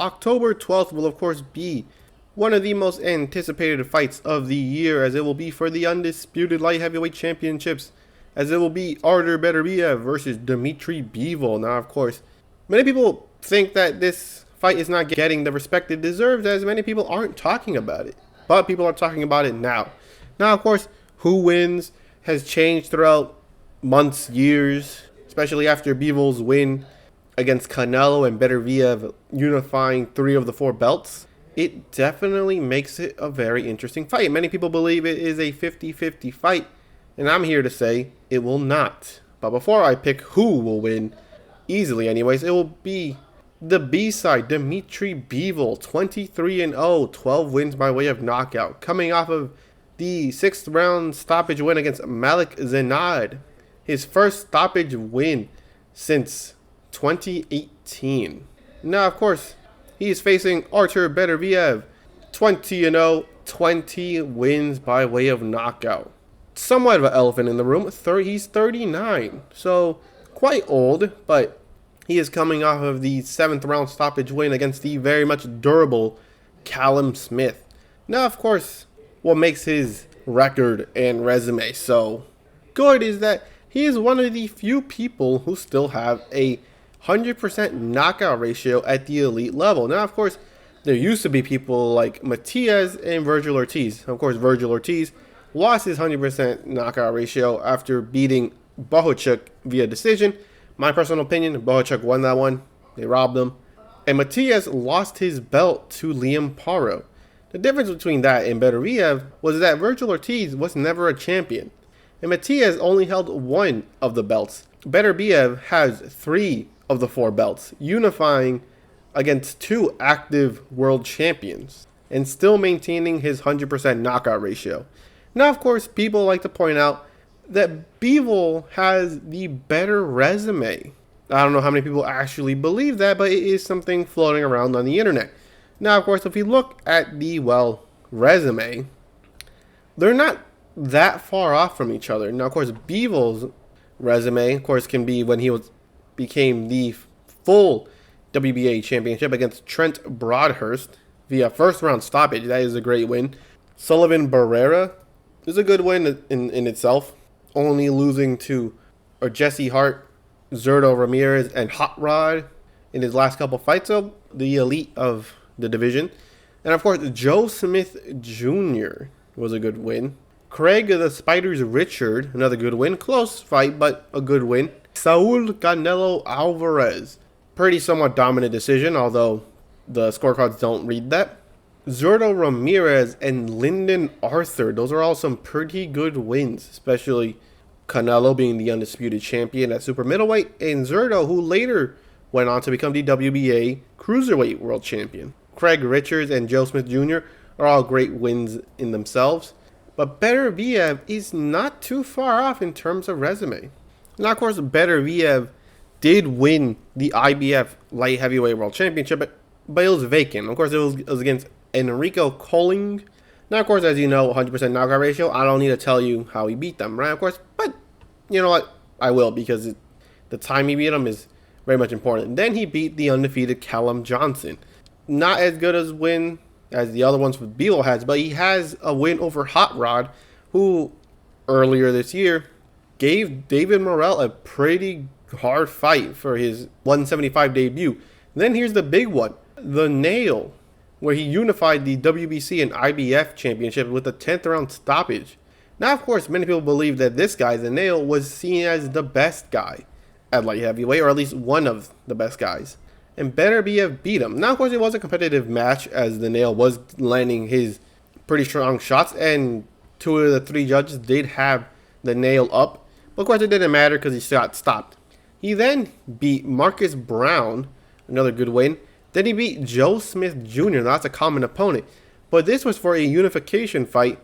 October 12th will of course be one of the most anticipated fights of the year, as it will be for the undisputed light heavyweight championships, as it will be Artur Beterbiev versus Dmitry Bivol. Now, of course, many people think that this fight is not getting the respect it deserves, as many people aren't talking about it, but people are talking about it now. Now, of course, who wins has changed throughout months, years, especially after Bivol's win against Canelo and Beterbiev unifying 3 of the 4 belts. It definitely makes it a very interesting fight. Many people believe it is a 50-50 fight, and I'm here to say it will not. But before I pick who will win, easily anyways, it will be the B side, Dmitry Bivol, 23-0, 12 wins by way of knockout, coming off of the 6th round stoppage win against Malik Zenad, his first stoppage win since 2018. Now, of course, he is facing Artur Beterbiev, 20-0, 20 wins by way of knockout. Somewhat of an elephant in the room. He's 39, so quite old, but he is coming off of the 7th round stoppage win against the very much durable Callum Smith. Now, of course, what makes his record and resume so good is that he is one of the few people who still have a 100% knockout ratio at the elite level. Now, of course, there used to be people like Matias and Virgil Ortiz. Of course, Virgil Ortiz lost his 100% knockout ratio after beating Bohachuk via decision. My personal opinion, Bohachuk won that one. They robbed him. And Matias lost his belt to Liam Paro. The difference between that and Beterbiev was that Virgil Ortiz was never a champion, and Matias only held 1 of the belts. Beterbiev has 3 of the 4 belts, unifying against 2 active world champions and still maintaining his 100% knockout ratio. Now, of course, people like to point out that Bivol has the better resume. I don't know how many people actually believe that, but it is something floating around on the internet. Now, of course, if we look at the, resume, they're not that far off from each other. Now, of course, Bivol's resume, of course, can be when he became the full WBA championship against Trent Broadhurst via 1st round stoppage. That is a great win. Sullivan Barrera is a good win in itself, only losing to Jesse Hart, Zurdo Ramirez, and Hot Rod in his last couple fights, so the elite of the division. And of course, Joe Smith Jr. was a good win. Craig the Spiders Richard, another good win. Close fight, but a good win. Saul Canelo Alvarez, pretty somewhat dominant decision, although the scorecards don't read that. Zurdo Ramirez and Lyndon Arthur, those are all some pretty good wins, especially Canelo being the undisputed champion at super middleweight, and Zurdo, who later went on to become the WBA cruiserweight world champion. Craig Richards and Joe Smith Jr. are all great wins in themselves, but Beterbiev is not too far off in terms of resume. Now, of course, Beterbiev did win the IBF light heavyweight world championship, but it was vacant. Of course, it was against Enrico Colling. Now, of course, as you know, 100% knockout ratio, I don't need to tell you how he beat them, right? Of course, but you know what? I will, because the time he beat him is very much important. Then he beat the undefeated Callum Johnson. Not as good as win as the other ones with Bivol has, but he has a win over Hot Rod, who earlier this year gave David Morrell a pretty hard fight for his 175 debut. Then here's the big one, the Nail, where he unified the WBC and IBF championship with a 10th round stoppage. Now, of course, many people believe that this guy, the Nail, was seen as the best guy at light heavyweight, or at least one of the best guys. And Beterbiev beat him. Now, of course, it was a competitive match, as the Nail was landing his pretty strong shots, and 2 of the 3 judges did have the Nail up. But of course, it didn't matter because he got stopped. He then beat Marcus Brown, another good win. Then he beat Joe Smith Jr. Now, that's a common opponent. But this was for a unification fight,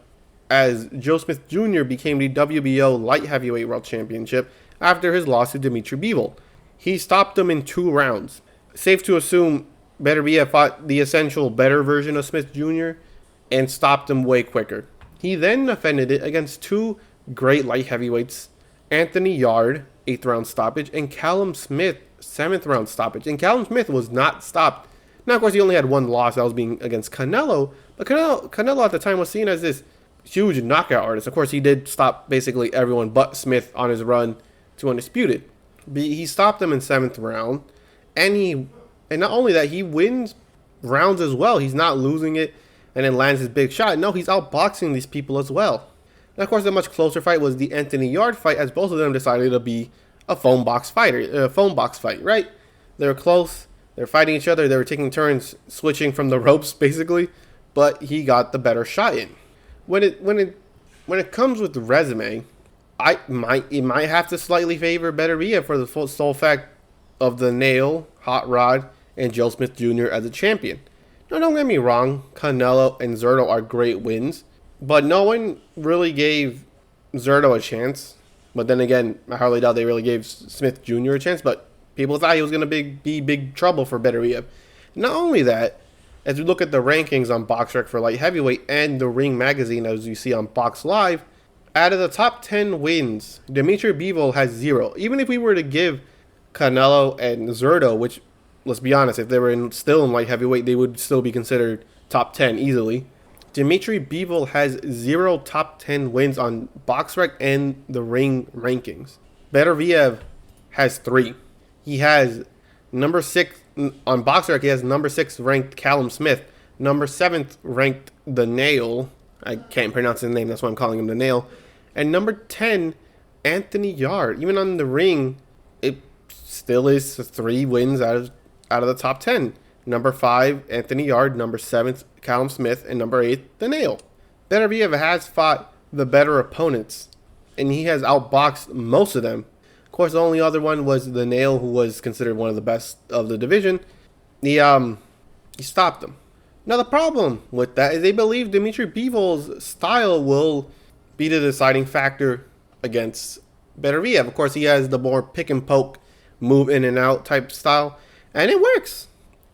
as Joe Smith Jr. became the WBO light heavyweight world championship after his loss to Dmitry Bivol. He stopped him in 2 rounds. Safe to assume Beterbiev fought the essential better version of Smith Jr. and stopped him way quicker. He then defended it against 2 great light heavyweights, Anthony Yard, 8th round stoppage, and Callum Smith, 7th round stoppage. And Callum Smith was not stopped Now, of course, he only had one loss. That was being against Canelo. But Canelo at the time was seen as this huge knockout artist. Of course, he did stop basically everyone but Smith on his run to undisputed. But he stopped him in 7th round. And not only that, he wins rounds as well. He's not losing it and then lands his big shot. No, he's outboxing these people as well. Now, of course, the much closer fight was the Anthony Yarde fight, as both of them decided to be a phone box fight, right? They were close. They were fighting each other. They were taking turns switching from the ropes, basically. But he got the better shot in. When it comes with the resume, it might have to slightly favor Beterbiev for the sole fact of the nail, hot rod, and Joe Smith Jr. as a champion. Now, don't get me wrong, Canelo and Zurdo are great wins, but no one really gave Zurdo a chance. But then again, I hardly doubt they really gave Smith Jr. a chance, but people thought he was going to be big trouble for Beterbiev. Not only that, as we look at the rankings on BoxRec for light heavyweight and the Ring magazine, as you see on Box Live, out of the top 10 wins, Dmitry Bivol has 0. Even if we were to give Canelo and Zurdo, which, let's be honest, if they were still in light heavyweight, they would still be considered top 10 easily. Dmitry Bivol has 0 top 10 wins on BoxRec and the Ring rankings. Beterbiev has 3. He has number 6 on BoxRec. He has number 6 ranked Callum Smith, number 7th ranked The Nail. I can't pronounce his name, that's why I'm calling him The Nail. And number 10, Anthony Yarde. Even on the Ring, it still is 3 wins out of the top 10. Number 5, Anthony Yarde. Number 7th, Callum Smith. And number 8, The Nail. Beterbiev has fought the better opponents, and he has outboxed most of them. Of course, the only other one was The Nail, who was considered one of the best of the division. He stopped him. Now, the problem with that is they believe Dmitry Bivol's style will be the deciding factor against Beterbiev. Of course, he has the more pick and poke, move in and out type style, and it works.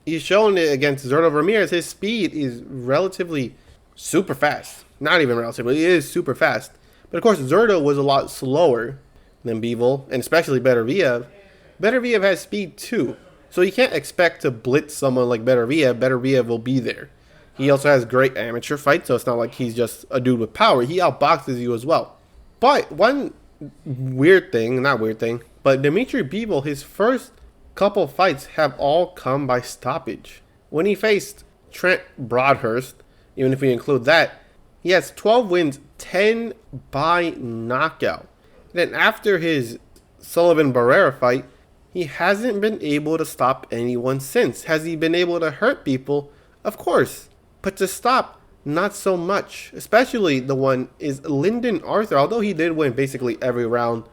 He's shown it against Zurdo Ramirez. His speed is relatively super fast. Not even relatively, it is super fast. But of course, Zurdo was a lot slower than Bivol, and especially Beterbiev. Beterbiev has speed too, so you can't expect to blitz someone like Beterbiev. Beterbiev will be there. He also has great amateur fights, so it's not like he's just a dude with power. He outboxes you as well. But one but Dmitry Bivol, his first couple fights have all come by stoppage. When he faced Trent Broadhurst, even if we include that, he has 12 wins, 10 by knockout. Then after his Sullivan Barrera fight, he hasn't been able to stop anyone since. Has he been able to hurt people? Of course. But to stop, not so much. Especially the one is Lyndon Arthur, although he did win basically every round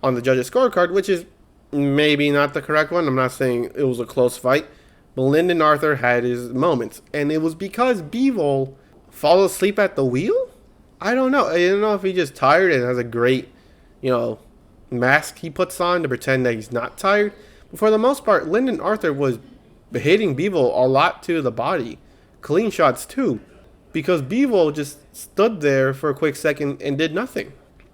on the judges' scorecard, which is maybe not the correct one. I'm not saying it was a close fight. But Lyndon Arthur had his moments. And it was because Bivol fell asleep at the wheel? I don't know. I don't know if he's just tired and has a great, mask he puts on to pretend that he's not tired. But for the most part, Lyndon Arthur was hitting Bivol a lot to the body. Clean shots too. Because Bivol just stood there for a quick second and did nothing.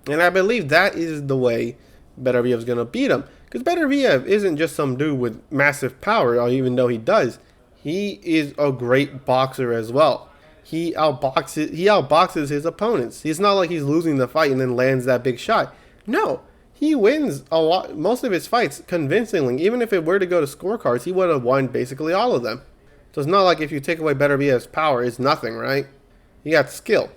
And I believe that is the way Beterbiev's going to beat him. Because Beterbiev isn't just some dude with massive power, even though he does. He is a great boxer as well. He outboxes his opponents. It's not like he's losing the fight and then lands that big shot. No, he wins most of his fights convincingly. Even if it were to go to scorecards, he would have won basically all of them. So it's not like if you take away Beterbiev's power, it's nothing, right? He got skill.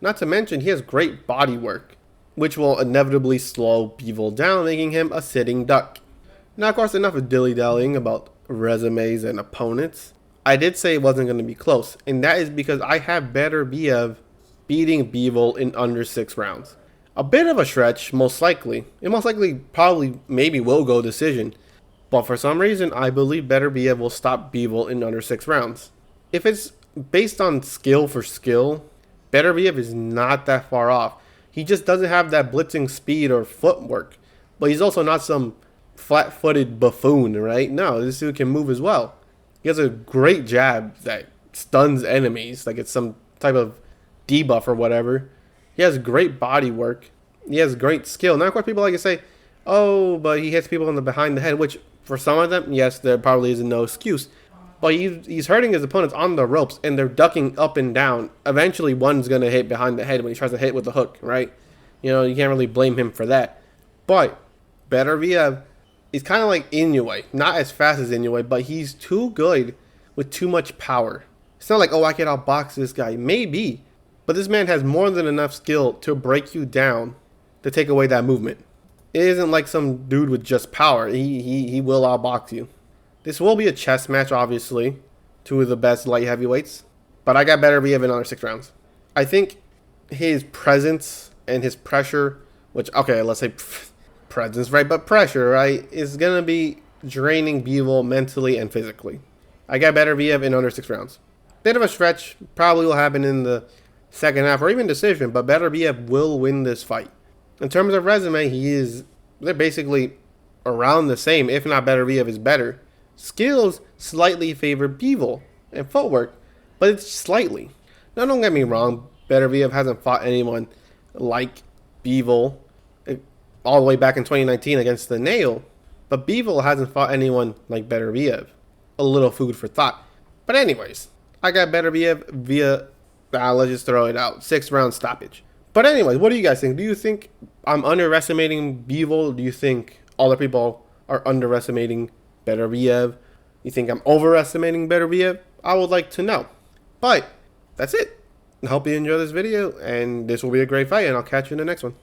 Not to mention, he has great body work, which will inevitably slow Bivol down, making him a sitting duck. Now, of course, enough of dilly-dallying about resumes and opponents. I did say it wasn't going to be close, and that is because I have Beterbiev beating Bivol in under 6 rounds. A bit of a stretch, most likely. It most likely maybe will go decision. But for some reason, I believe Beterbiev will stop Bivol in under 6 rounds. If it's based on skill for skill, Beterbiev is not that far off. He just doesn't have that blitzing speed or footwork. But he's also not some flat-footed buffoon, right? No, this dude can move as well. He has a great jab that stuns enemies, like it's some type of debuff or whatever. He has great body work. He has great skill. Now, of course, people like to say, oh, but he hits people in the behind the head, which for some of them, yes, there probably is no excuse. but he's hurting his opponents on the ropes, and they're ducking up and down. Eventually, one's going to hit behind the head when he tries to hit with the hook, right? You know, you can't really blame him for that. But Beterbiev, he's kind of like Inoue. Not as fast as Inoue, but he's too good with too much power. It's not like, oh, I can outbox this guy. Maybe. But this man has more than enough skill to break you down to take away that movement. It isn't like some dude with just power. He will outbox you. This will be a chess match, obviously. Two of the best light heavyweights. But I got Beterbiev in under 6 rounds. I think his presence and his pressure, which, okay, let's say presence, right? But pressure, right, is going to be draining Bivol mentally and physically. I got Beterbiev in under 6 rounds. Bit of a stretch. Probably will happen in the second half or even decision, but Beterbiev will win this fight. In terms of resume, they're basically around the same, if not Beterbiev is better. Skills slightly favor Bivol and footwork, but it's slightly. Now, don't get me wrong, Beterbiev hasn't fought anyone like Bivol all the way back in 2019 against the Nail, but Bivol hasn't fought anyone like Beterbiev. A little food for thought. But anyways, I got Beterbiev via, let's just throw it out, 6-round stoppage. But anyways, what do you guys think? Do you think I'm underestimating Bivol? Do you think other people are underestimating Beterbiev? You think I'm overestimating Beterbiev? I would like to know. But that's it. I hope you enjoy this video, and this will be a great fight, and I'll catch you in the next one.